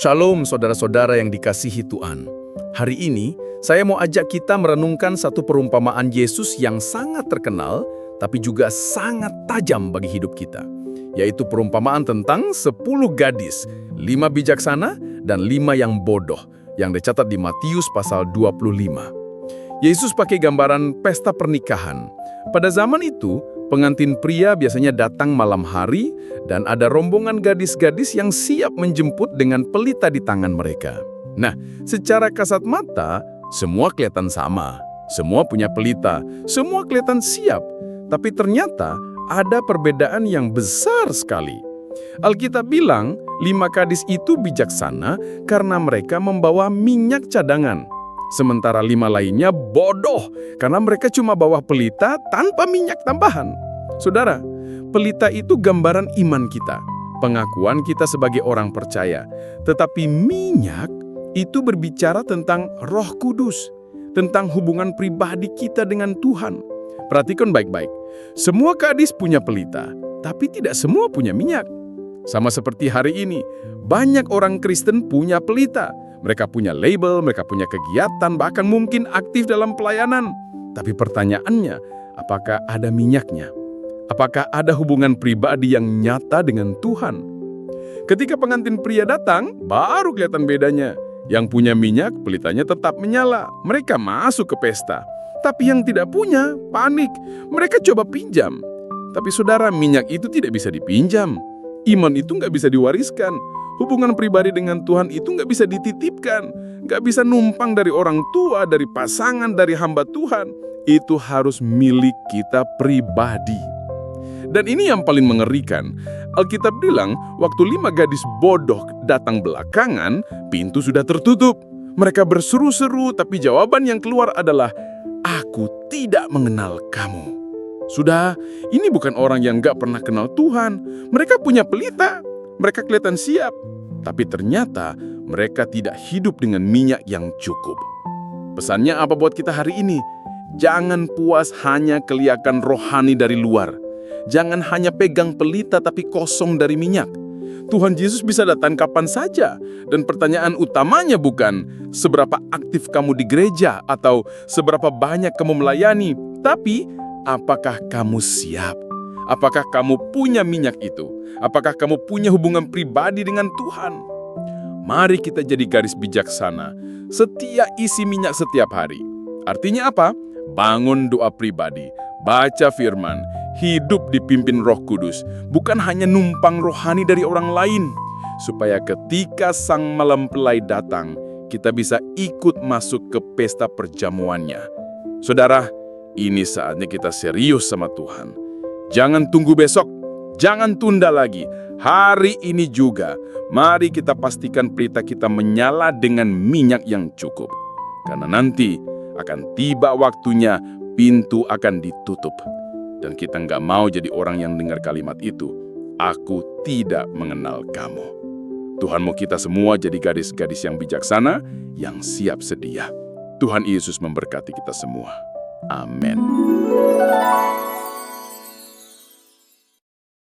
Shalom saudara-saudara yang dikasihi Tuhan. Hari ini saya mau ajak kita merenungkan satu perumpamaan Yesus yang sangat terkenal tapi juga sangat tajam bagi hidup kita. Yaitu perumpamaan tentang 10 gadis, 5 bijaksana dan 5 yang bodoh yang dicatat di Matius pasal 25. Yesus pakai gambaran pesta pernikahan. Pada zaman itu, pengantin pria biasanya datang malam hari dan ada rombongan gadis-gadis yang siap menjemput dengan pelita di tangan mereka. Nah, secara kasat mata, semua kelihatan sama. Semua punya pelita, semua kelihatan siap. Tapi ternyata ada perbedaan yang besar sekali. Alkitab bilang, 5 gadis itu bijaksana karena mereka membawa minyak cadangan. Sementara 5 lainnya bodoh karena mereka cuma bawa pelita tanpa minyak tambahan. Saudara, pelita itu gambaran iman kita, pengakuan kita sebagai orang percaya. Tetapi minyak itu berbicara tentang Roh Kudus, tentang hubungan pribadi kita dengan Tuhan. Perhatikan baik-baik, semua gadis punya pelita, tapi tidak semua punya minyak. Sama seperti hari ini, banyak orang Kristen punya pelita. Mereka punya label, mereka punya kegiatan, bahkan mungkin aktif dalam pelayanan. Tapi pertanyaannya, apakah ada minyaknya? Apakah ada hubungan pribadi yang nyata dengan Tuhan? Ketika pengantin pria datang, baru kelihatan bedanya. Yang punya minyak, pelitanya tetap menyala. Mereka masuk ke pesta. Tapi yang tidak punya, panik. Mereka coba pinjam. Tapi saudara, minyak itu tidak bisa dipinjam. Iman itu nggak bisa diwariskan. Hubungan pribadi dengan Tuhan itu nggak bisa dititipkan. Nggak bisa numpang dari orang tua, dari pasangan, dari hamba Tuhan. Itu harus milik kita pribadi. Dan ini yang paling mengerikan. Alkitab bilang, waktu 5 gadis bodoh datang belakangan, pintu sudah tertutup. Mereka berseru-seru, tapi jawaban yang keluar adalah, "Aku tidak mengenal kamu." Sudah, ini bukan orang yang nggak pernah kenal Tuhan. Mereka punya pelita. Mereka kelihatan siap, tapi ternyata mereka tidak hidup dengan minyak yang cukup. Pesannya apa buat kita hari ini? Jangan puas hanya kelihatan rohani dari luar. Jangan hanya pegang pelita tapi kosong dari minyak. Tuhan Yesus bisa datang kapan saja. Dan pertanyaan utamanya bukan seberapa aktif kamu di gereja atau seberapa banyak kamu melayani, tapi apakah kamu siap? Apakah kamu punya minyak itu? Apakah kamu punya hubungan pribadi dengan Tuhan? Mari kita jadi gadis bijaksana, setia isi minyak setiap hari. Artinya apa? Bangun doa pribadi, baca firman, hidup dipimpin Roh Kudus, bukan hanya numpang rohani dari orang lain. Supaya ketika sang mempelai datang, kita bisa ikut masuk ke pesta perjamuannya. Saudara, ini saatnya kita serius sama Tuhan. Jangan tunggu besok, jangan tunda lagi. Hari ini juga, mari kita pastikan pelita kita menyala dengan minyak yang cukup. Karena nanti akan tiba waktunya, pintu akan ditutup. Dan kita nggak mau jadi orang yang dengar kalimat itu, "Aku tidak mengenal kamu." Tuhan mau kita semua jadi gadis-gadis yang bijaksana, yang siap sedia. Tuhan Yesus memberkati kita semua. Amin.